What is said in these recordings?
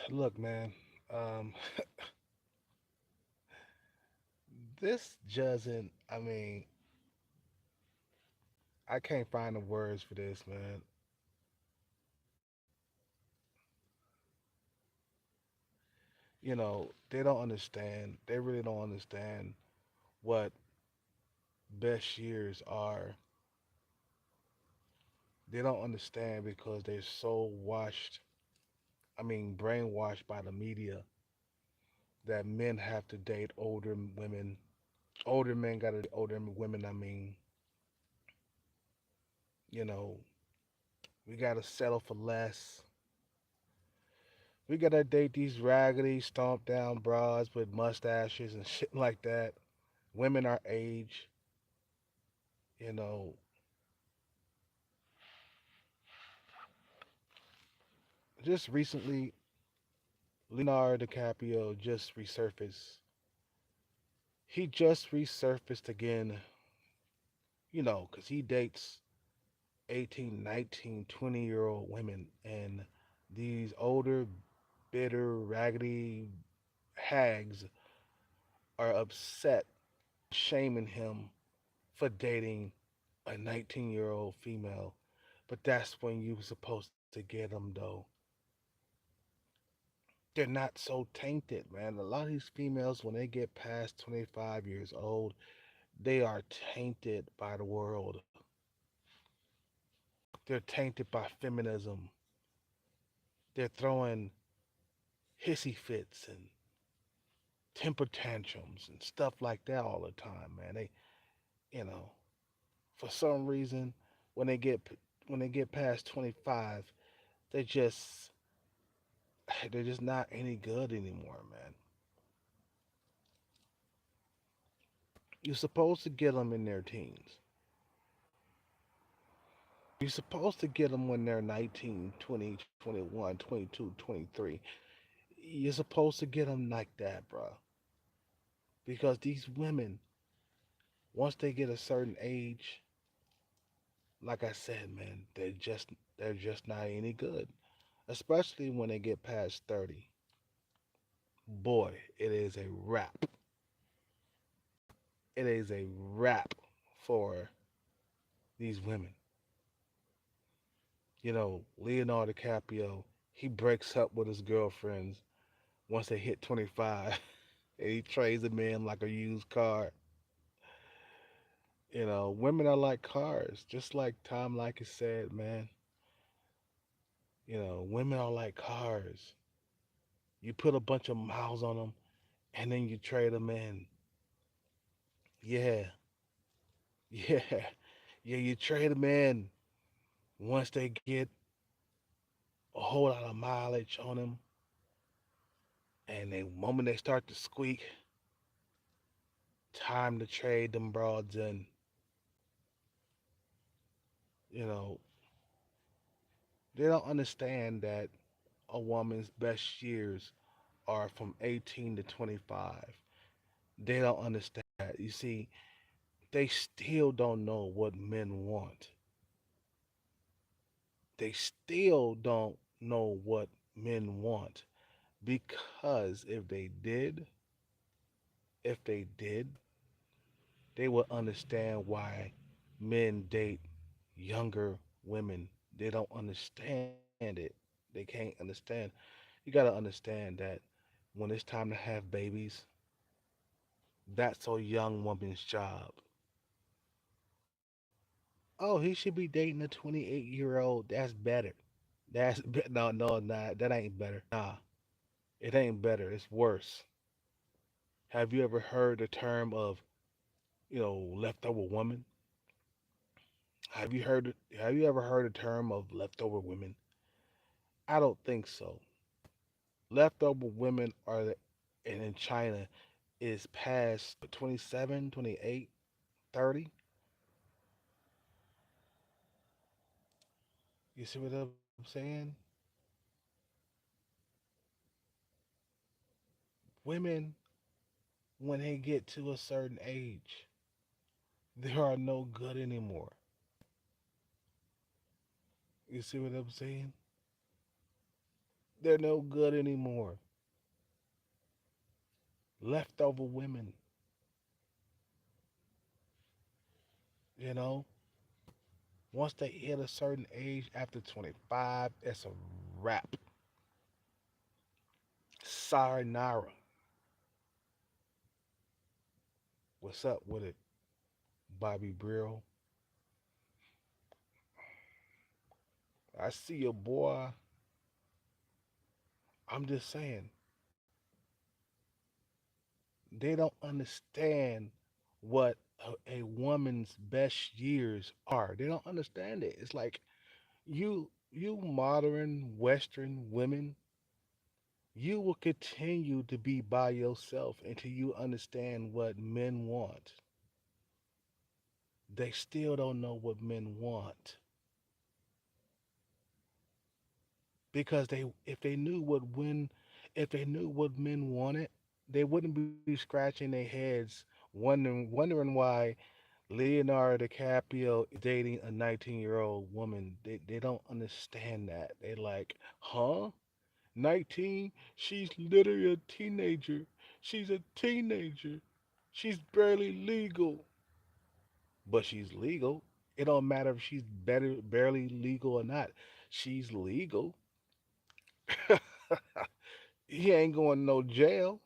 Look, man, um, this doesn't, I mean, I can't find the words for this, man. They don't understand. They really don't understand what best years are. They don't understand because they're so washed, brainwashed by the media that men have to date older women. Older men got to date older women. You know, we got to settle for less. We got to date these raggedy, stomped down bras with mustaches and shit like that. Women our age, you know, just recently, Leonardo DiCaprio just resurfaced. He just resurfaced again, 'cause he dates 18, 19, 20-year-old women. And these older, bitter, raggedy hags are upset, shaming him for dating a 19-year-old female. But that's when you were supposed to get them, though. They're not so tainted, man. A lot of these females, when they get past 25 years old, they are tainted by the world. They're tainted by feminism. They're throwing hissy fits and temper tantrums and stuff like that all the time, man. You know, for some reason, when they get when they get past 25, they just they're just not any good anymore, man. You're supposed to get them in their teens. You're supposed to get them when they're 19, 20, 21, 22, 23. You're supposed to get them like that, bro. Because these women, once they get a certain age, like I said, man, they're just not any good. Especially when they get past 30. Boy, it is a wrap. It is a wrap for these women. Leonardo DiCaprio, he breaks up with his girlfriends once they hit 25, and he trades them in like a used car. Women are like cars, just like Tom Likas said, man. Women are like cars. You put a bunch of miles on them, and then you trade them in. Yeah, yeah, yeah. You trade them in once they get a whole lot of mileage on them, and the moment they start to squeak, time to trade them broads in. You know, they don't understand that a woman's best years are from 18 to 25. They don't understand that. You see, they still don't know what men want. They still don't know what men want because if they did, they would understand why men date younger women. They don't understand it. They can't understand. You got to understand that when it's time to have babies, that's a young woman's job. Oh, he should be dating a 28-year-old. That's better. No, no, nah, that ain't better. Nah, it ain't better. It's worse. Have you ever heard the term of, leftover woman? Have you ever heard the term of leftover women? I don't think so. Leftover women and in China is past 27, 28, 30. You see what I'm saying? Women, when they get to a certain age, they are no good anymore. You see what I'm saying? They're no good anymore. Leftover women, you know. Once they hit a certain age, after 25, it's a wrap. Sayonara. What's up with it, Bobby Brill? I see you, boy. I'm just saying, they don't understand what a woman's best years are. They don't understand it. It's like you modern Western women, you will continue to be by yourself until you understand what men want. They still don't know what men want because they if they knew what when if they knew what men wanted, they wouldn't be scratching their heads wondering why Leonardo DiCaprio is dating a 19-year-old woman. They don't understand that. They like, huh? 19? She's literally a teenager. She's a teenager. She's barely legal. But she's legal. It don't matter if she's barely legal or not. She's legal. He ain't going to no jail.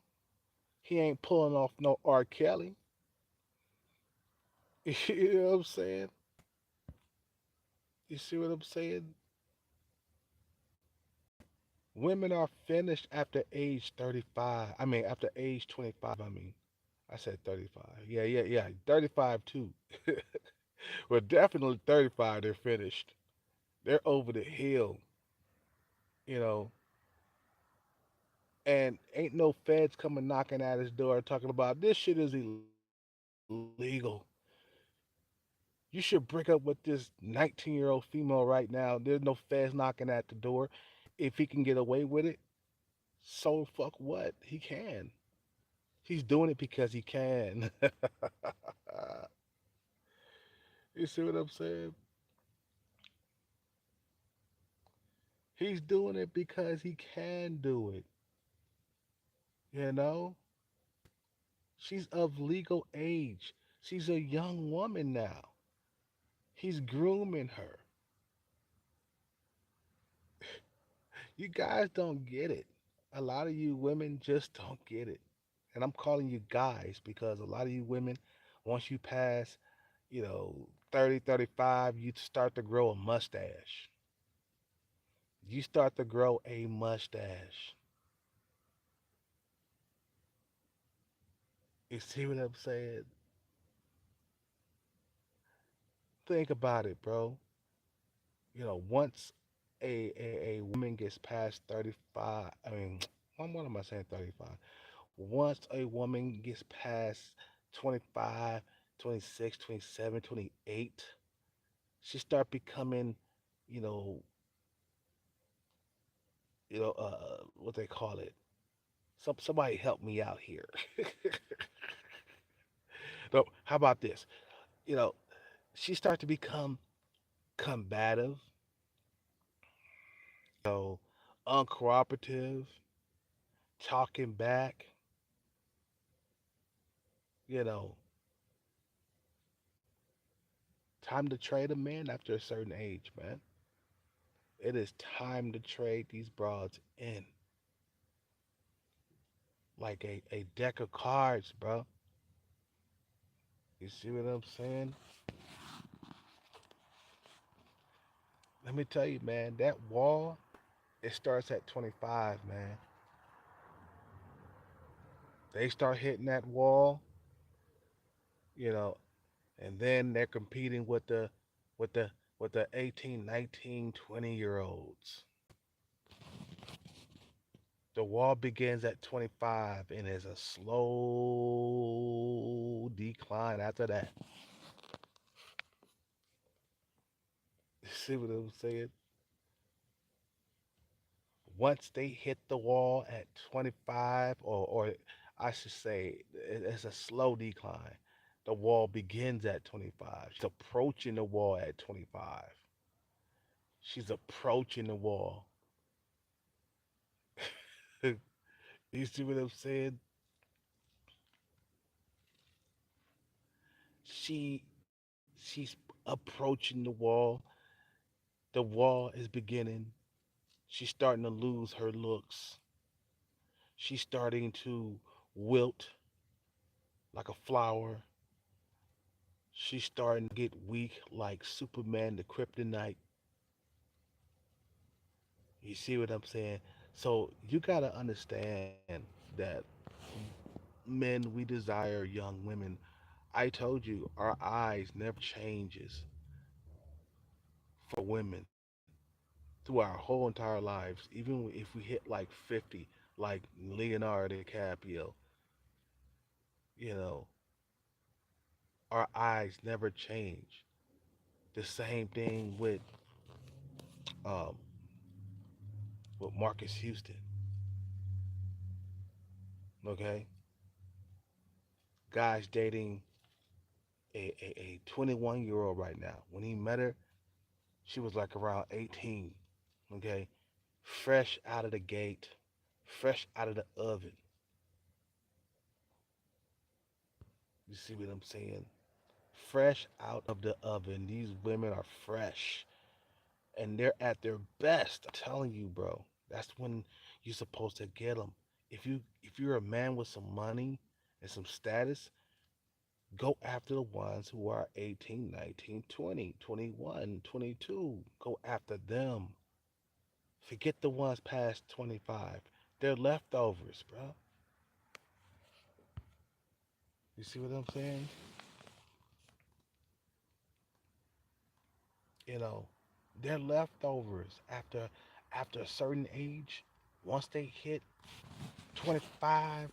He ain't pulling off no R. Kelly. You know what I'm saying? You see what I'm saying? Women are finished after age 35. I mean, after age 25. I mean, I said 35. Yeah, yeah, yeah. 35 too. Well, definitely 35. They're finished. They're over the hill, you know. And ain't no feds coming knocking at his door talking about this shit is illegal. You should break up with this 19-year-old female right now. There's no feds knocking at the door. If he can get away with it, so fuck what? He can. He's doing it because he can. You see what I'm saying? He's doing it because he can do it. You know? She's of legal age. She's a young woman now. He's grooming her. You guys don't get it. A lot of you women just don't get it. And I'm calling you guys because a lot of you women, once you pass, 30, 35, you start to grow a mustache. You start to grow a mustache. You see what I'm saying? Think about it, bro. Once a woman gets past 35, I mean, what am I saying 35? Once a woman gets past 25, 26, 27, 28, she start becoming, you know, what they call it. Somebody help me out here. No, how about this? You know, she start to become combative, uncooperative, talking back, you know, time to trade a man after a certain age, man. It is time to trade these broads in like a deck of cards, bro. You see what I'm saying? Let me tell you, man, that wall, it starts at 25, man. They start hitting that wall, you know, and then they're competing with the with the 18, 19, 20-year olds. The wall begins at 25 and is a slow decline after that. You see what I'm saying? Once they hit the wall at 25, or I should say, it's a slow decline. The wall begins at 25. She's approaching the wall at 25. She's approaching the wall. You see what I'm saying? She's approaching the wall. The wall is beginning. She's starting to lose her looks. She's starting to wilt like a flower. She's starting to get weak like Superman, the kryptonite. You see what I'm saying? So you gotta understand that men, we desire young women. I told you our eyes never changes for women through our whole entire lives. Even if we hit like 50, like Leonardo DiCaprio, you know, our eyes never change. The same thing um, with Marcus Houston. Okay, guy's dating a 21-year-old right now. When he met her, she was like around 18. Okay, fresh out of the gate, fresh out of the oven. You see what I'm saying? Fresh out of the oven. These women are fresh and they're at their best. I'm telling you, bro. That's when you're supposed to get them. If you're a man with some money and some status, go after the ones who are 18, 19, 20, 21, 22. Go after them. Forget the ones past 25. They're leftovers, bro. You see what I'm saying? You know, they're leftovers after a certain age. Once they hit 25,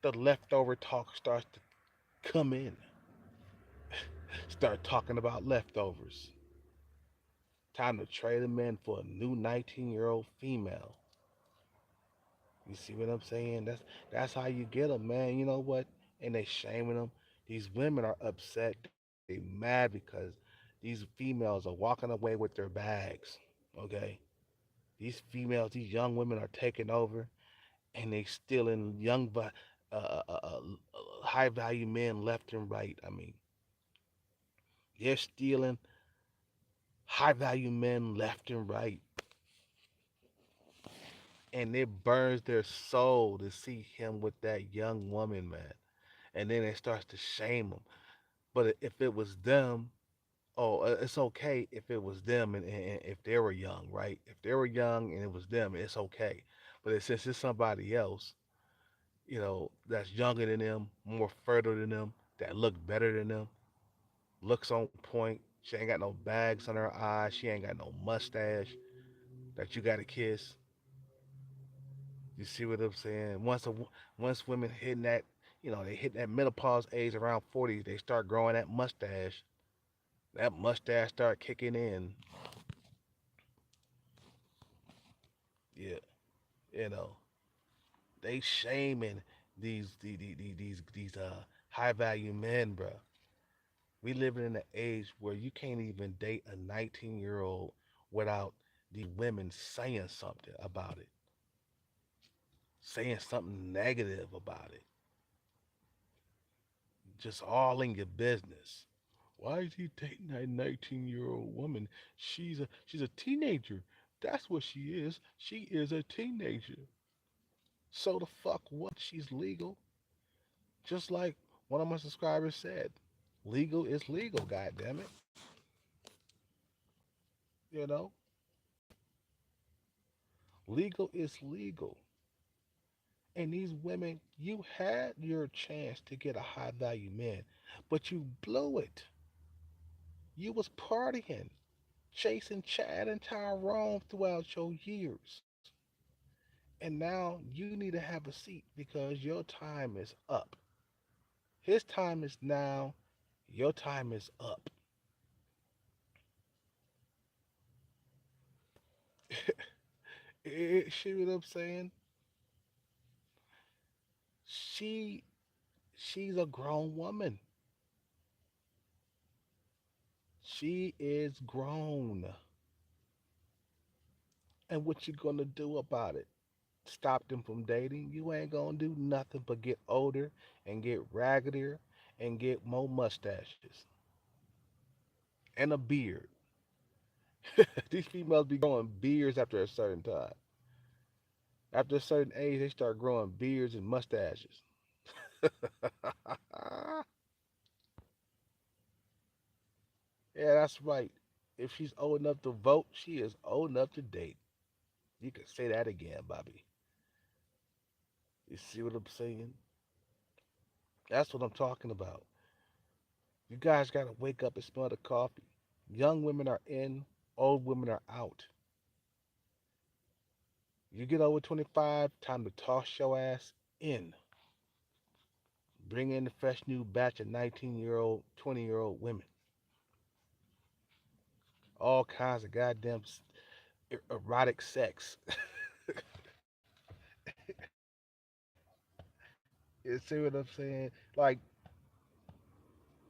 the leftover talk starts to come in. Start talking about leftovers. Time to trade them in for a new 19-year-old female. You see what I'm saying? That's how you get them, man. You know what? And they shaming them. These women are upset. They mad because these females are walking away with their bags. Okay, these females, these young women are taking over, and they stealing high value men left and right. I mean, they're stealing high value men left and right, and it burns their soul to see him with that young woman, man. And then it starts to shame them. But if it was them, oh, it's okay if it was them and if they were young, right? If they were young and it was them, it's okay. But since it's somebody else, that's younger than them, more fertile than them, that look better than them, looks on point. She ain't got no bags on her eyes. She ain't got no mustache that you got to kiss. You see what I'm saying? Once women hitting that, they hit that menopause age around 40, they start growing that mustache. That mustache start kicking in. Yeah, you know, they shaming these high value men, bro. We living in an age where you can't even date a 19-year-old without these women saying something about it, saying something negative about it, just all in your business. Why is he dating that 19-year-old woman? She's a teenager. That's what she is. She is a teenager. So the fuck what? She's legal. Just like one of my subscribers said, legal is legal. God damn it. You know, legal is legal. And these women, you had your chance to get a high value man, but you blew it. You was partying, chasing Chad and Tyrone throughout your years. And now you need to have a seat because your time is up. His time is now, your time is up. See what I'm saying? She she's a grown woman. She is grown. And what you gonna do about it? stop them from dating, you ain't gonna do nothing but get older and get raggedier and get more mustaches and a beard. These females be growing beards after a certain time. After a certain age, they start growing beards and mustaches. Yeah, that's right. If she's old enough to vote, she is old enough to date. You can say that again, Bobby. You see what I'm saying? That's what I'm talking about. You guys got to wake up and smell the coffee. Young women are in, old women are out. You get over 25, time to toss your ass in. Bring in the fresh new batch of 19-year-old, 20-year-old women. All kinds of goddamn erotic sex. You see what I'm saying? Like,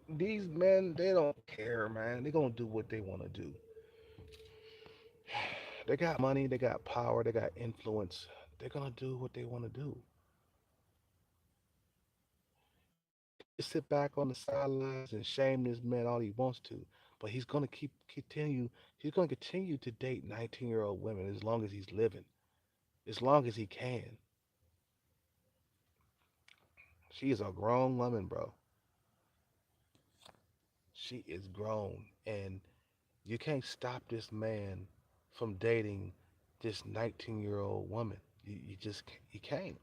these men, they don't care, man. They're going to do what they want to do. They got money, they got power, they got influence. They're going to do what they want to do. He can sit back on the sidelines and shame this man all he wants to, but he's going to continue. He's going to continue to date 19-year-old women as long as he's living, as long as he can. She is a grown woman, bro. She is grown, and you can't stop this man from dating this 19-year-old woman. You just you can't.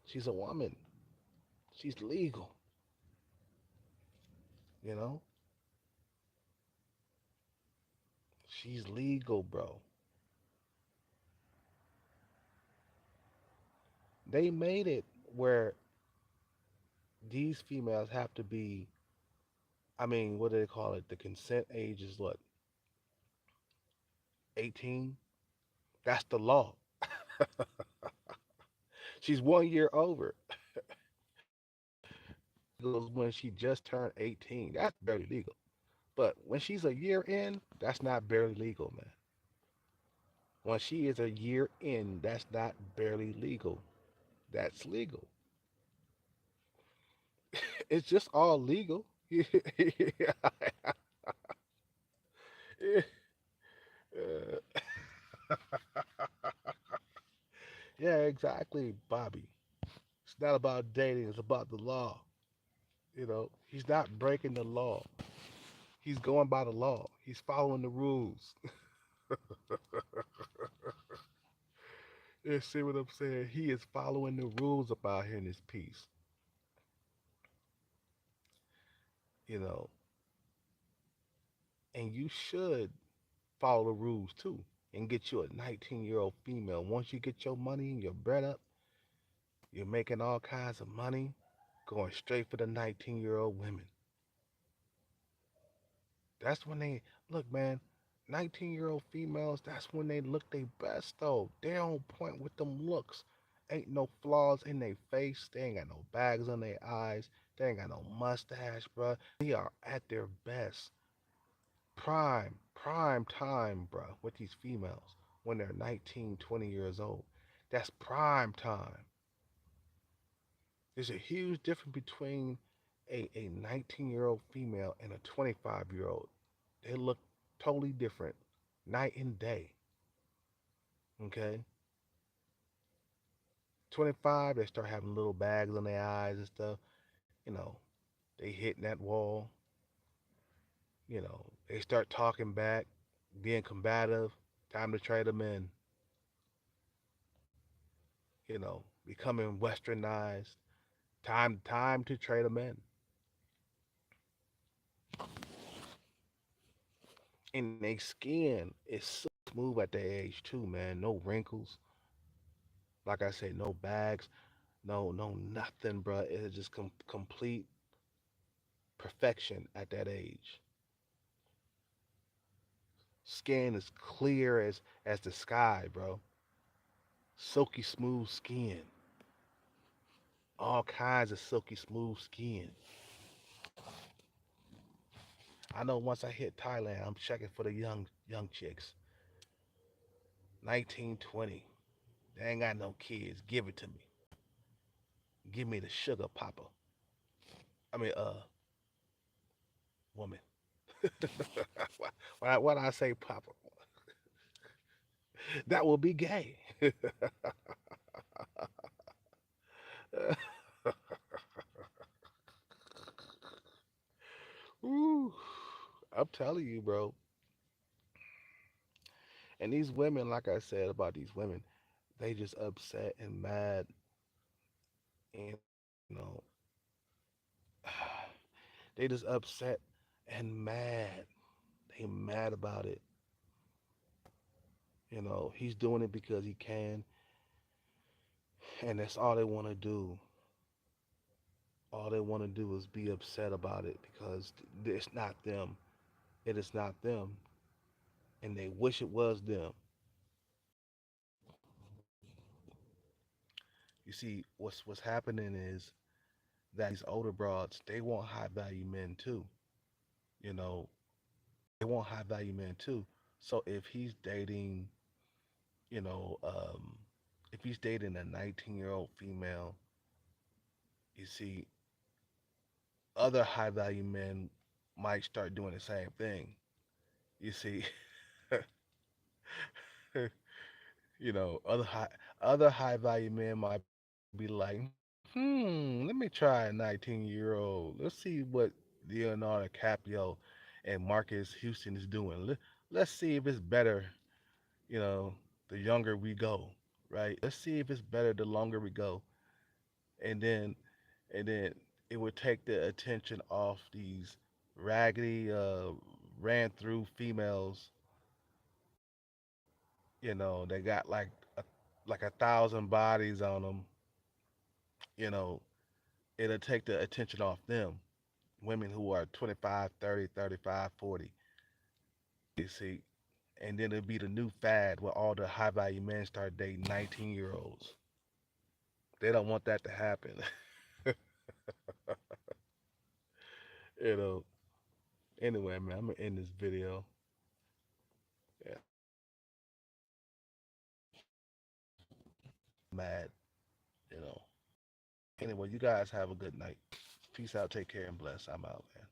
She's a woman. She's legal. You know, she's legal, bro. They made it where these females have to be. I mean, what do they call it? The consent age is what, 18? That's the law. She's 1 year over. Legals when she just turned 18. That's barely legal. But when she's a year in, that's not barely legal, man. When she is a year in, that's not barely legal. That's legal. It's just all legal. Yeah, yeah, exactly, Bobby. It's not about dating, it's about the law. He's not breaking the law. He's going by the law. He's following the rules. You see what I'm saying? He is following the rules about here in this piece. You know, and you should follow the rules too and get you a 19-year-old female. Once you get your money and your bread up, you're making all kinds of money, going straight for the 19-year-old women. That's when they look, man. 19-year-old females, that's when they look their best though. They're on point with them looks. Ain't no flaws in their face. They ain't got no bags on their eyes. They ain't got no mustache, bruh. They are at their best. Prime time, bruh, with these females when they're 19, 20 years old. That's prime time. There's a huge difference between a 19-year-old female and a 25-year-old. They look totally different, night and day. Okay? 25, they start having little bags on their eyes and stuff. You know, they hitting that wall. They start talking back, being combative. Time to trade them in. Becoming westernized. Time to trade them in. And their skin is so smooth at their age too, man. No wrinkles. Like I said, no bags, no nothing, bro. It's just complete perfection at that age. Skin is clear as the sky, bro. Silky smooth skin. All kinds of silky smooth skin. I know once I hit Thailand, I'm checking for the young chicks. 19, 20. They ain't got no kids. Give it to me. Give me the sugar papa. I mean, woman. Why I say papa? That will be gay. Ooh, I'm telling you, bro. And these women, like I said about these women, they just upset and mad. You know, they just upset and mad. They mad about it. He's doing it because he can, and that's all they want to do. All they want to do is be upset about it because it's not them. It is not them, and they wish it was them. You see, what's happening is that these older broads they want high value men too. You know, they want high value men too. So if he's dating, you know, um, if he's dating a 19-year-old female, you see, other high value men might start doing the same thing. You see, other high value men might be like, let me try a 19-year-old. Let's see what Leonardo Caprio and Marcus Houston is doing. Let's see if it's better, you know, the younger we go, right? Let's see if it's better the longer we go. And then it would take the attention off these raggedy ran through females. They got like 1,000 bodies on them. You know, it'll take the attention off them. Women who are 25, 30, 35, 40. You see, and then it'll be the new fad where all the high value men start dating 19-year-olds. They don't want that to happen. you know. Anyway, man, I'm gonna end this video. Yeah, mad. You know. Anyway, you guys have a good night. Peace out. Take care and bless. I'm out, man.